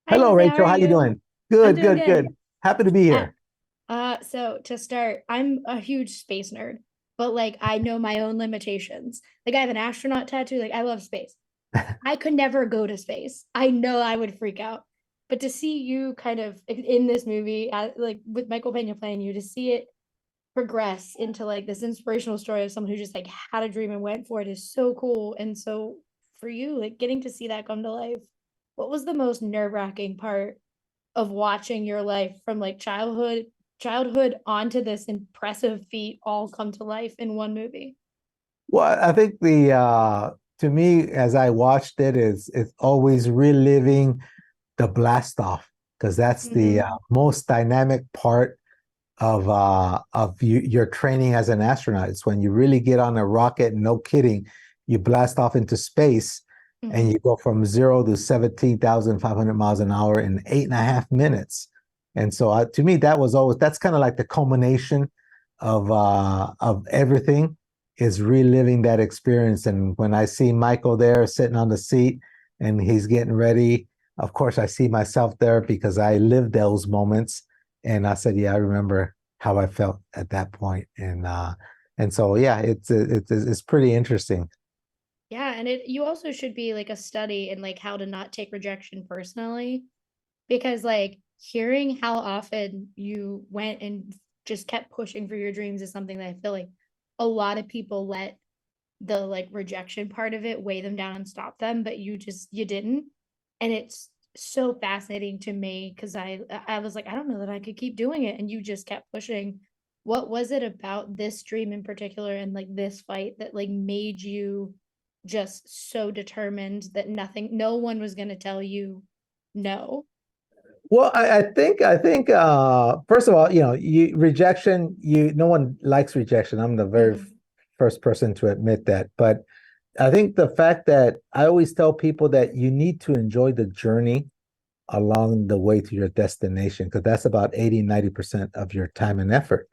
Hi, Hello, Jose. How Rachel. are How you you? doing? I'm Good, doing good, good. good. Happy to be Uh, here. so to start, I'm a huge space nerd, but like I know my own limitations. Like I have an astronaut tattoo. Like I love space. I could never go to space. I know I would freak out. But to see you kind of in this movie, like with Michael Pena playing you, to see it progress into like this inspirational story of someone who just like had a dream and went for it is so cool. And so for you, like getting to see that come to life, what was the most nerve-wracking part of watching your life from like childhood onto this impressive feat all come to life in one movie? Well, I think the to me as I watched it is it's always reliving the blast off because that's the Mm-hmm. most dynamic part of your training as an astronaut. It's when you really get on a rocket, no kidding, you blast off into space and Mm-hmm. you go from 0 to 17,500 miles an hour in 8.5 minutes. And so to me, that's kind of like the culmination of everything is reliving that experience. And when I see Michael there sitting on the seat and he's getting ready, of course I see myself there because I lived those moments. And I said, yeah, I remember how I felt at that point. And so yeah, it's pretty interesting. Yeah, and it you also should be like a study in like how to not take rejection personally, because like hearing how often you went and just kept pushing for your dreams is something that I feel like a lot of people let the like rejection part of it weigh them down and stop them, but you didn't. And it's so fascinating to me because I was like, I don't know that I could keep doing it. And you just kept pushing. What was it about this dream in particular and like this fight that like made you just so determined that no one was gonna tell you no? Well, I think first of all, rejection, no one likes rejection. I'm the very Mhm. first person to admit that. But I think the fact that I always tell people that you need to enjoy the journey along the way to your destination, because that's about 80-90% of your time and effort.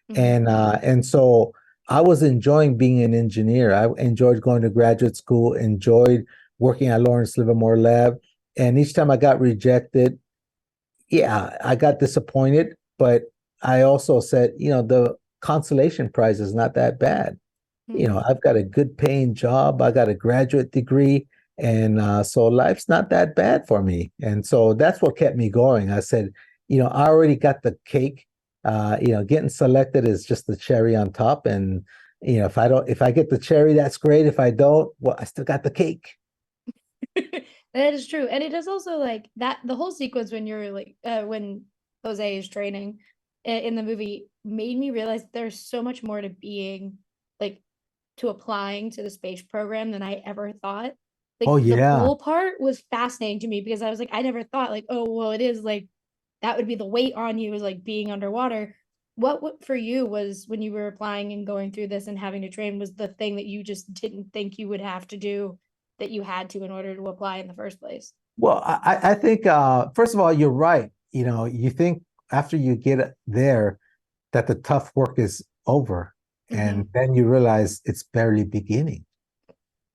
Mhm. And so I was enjoying being an engineer. I enjoyed going to graduate school, enjoyed working at Lawrence Livermore Lab. And each time I got rejected, yeah, I got disappointed, but I also said, the consolation prize is not that bad. Mhm. I've got a good paying job, I got a graduate degree, and so life's not that bad for me. And so that's what kept me going. I said, I already got the cake. Getting selected is just the cherry on top. And if I get the cherry, that's great. If I don't, well, I still got the cake. That is true. And it is also like that the whole sequence when you're like when Jose is training in the movie made me realize there's so much more to being like to applying to the space program than I ever thought. Oh Like the yeah. pool part was fascinating to me because I was like, I never thought like, oh well, it is like that would be the weight on you is like being underwater. What for you was when you were applying and going through this and having to train was the thing that you just didn't think you would have to do that you had to in order to apply in the first place? Well, I think first of all, you're right. You think after you get there that the tough work is over, and Mm-hmm. then you realize it's barely beginning.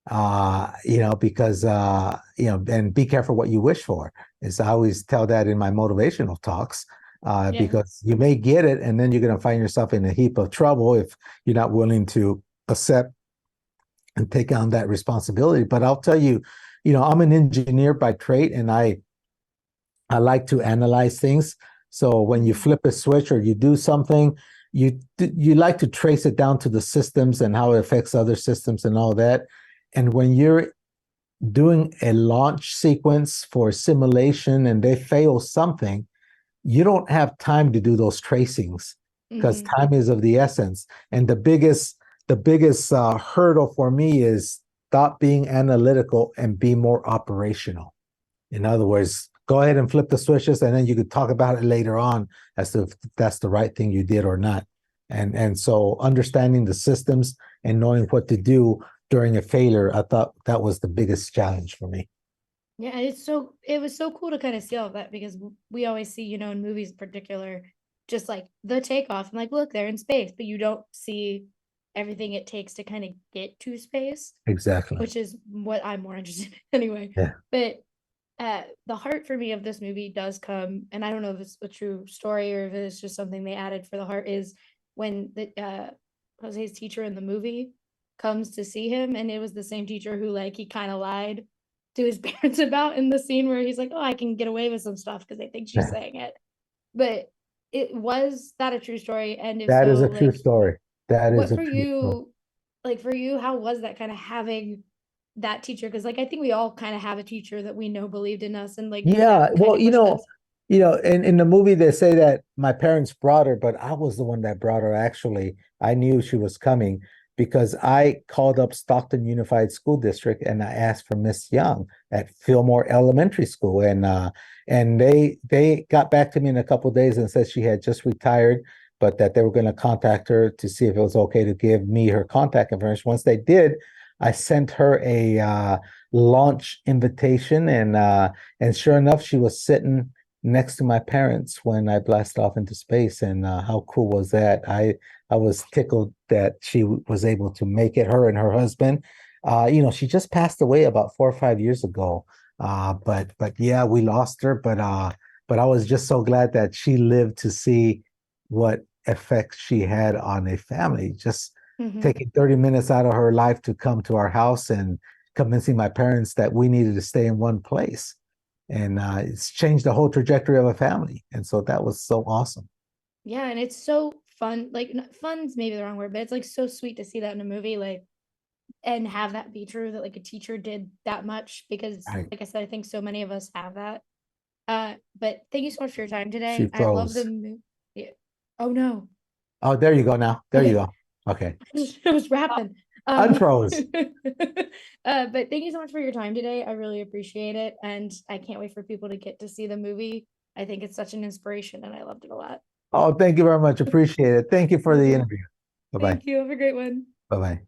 Because and be careful what you wish for. Is I always tell that in my motivational talks, Yeah. because you may get it, and then you're going to find yourself in a heap of trouble if you're not willing to accept and take on that responsibility. But I'll tell you, I'm an engineer by trade, and I like to analyze things. So when you Mm-hmm. flip a switch or you do something, you like to trace it down to the systems and how it affects other systems and all that. And when you're doing a launch sequence for simulation and they fail something, you don't have time to do those tracings because Mm-hmm. time is of the essence. And the biggest hurdle for me is stop being analytical and be more operational. In other words, go ahead and flip the switches, and then you could talk about it later on as to if that's the right thing you did or not. And so understanding the systems and knowing what to do during a failure, I thought that was the biggest challenge for me. Yeah, it was so cool to kind of see all of that because we always see, in movies in particular, just like the takeoff and like, look, they're in space, but you don't see everything it takes to kind of get to space, Exactly. which is what I'm more interested in anyway. Yeah. But the heart for me of this movie does come, and I don't know if it's a true story or if it's just something they added for the heart, is when the Jose's teacher in the movie comes to see him, and it was the same teacher who like he kind of lied to his parents about in the scene where he's like, "Oh, I can get away with some stuff because they think she's saying it." But it was that a true story? And if That is so, a true like story. That is what a for true story. you, like for you, how was that kind of having that teacher? Because like I think we all kind of have a teacher that we know believed in us and like Yeah, that kind well, of pushed us. in the movie they say that my parents brought her, but I was the one that brought her actually. I knew she was coming because I called up Stockton Unified School District and I asked for Miss Young at Fillmore Elementary School, and they got back to me in a couple of days and said she had just retired, but that they were going to contact her to see if it was okay to give me her contact information. Once they did, I sent her a launch invitation, and sure enough, she was sitting next to my parents when I blasted off into space. And how cool was that? I was tickled that she was able to make it, her and her husband. She just passed away about 4 or 5 years ago. But yeah, we lost her. But I was just so glad that she lived to see what effect she had on a family. Just Mhm. taking 30 minutes out of her life to come to our house and convincing my parents that we needed to stay in one place. And it's changed the whole trajectory of a family. And so that was so awesome. Yeah, and it's so fun. Like fun's maybe the wrong word, but it's like so sweet to see that in a movie, like and have that be true that like a teacher did that much because I, like I said, I think so many of us have that. But thank you so much for your time she today. I love the froze. yeah. Oh no. Oh, there you go now. There you Okay. go. Okay. I was rapping. Unfroze. But thank you so much for your time today. I really appreciate it. And I can't wait for people to get to see the movie. I think it's such an inspiration and I loved it a lot. Oh, thank you very much. Appreciate it. Thank you for Thank the you. interview. Bye bye. Thank you. Have a great one. Bye bye.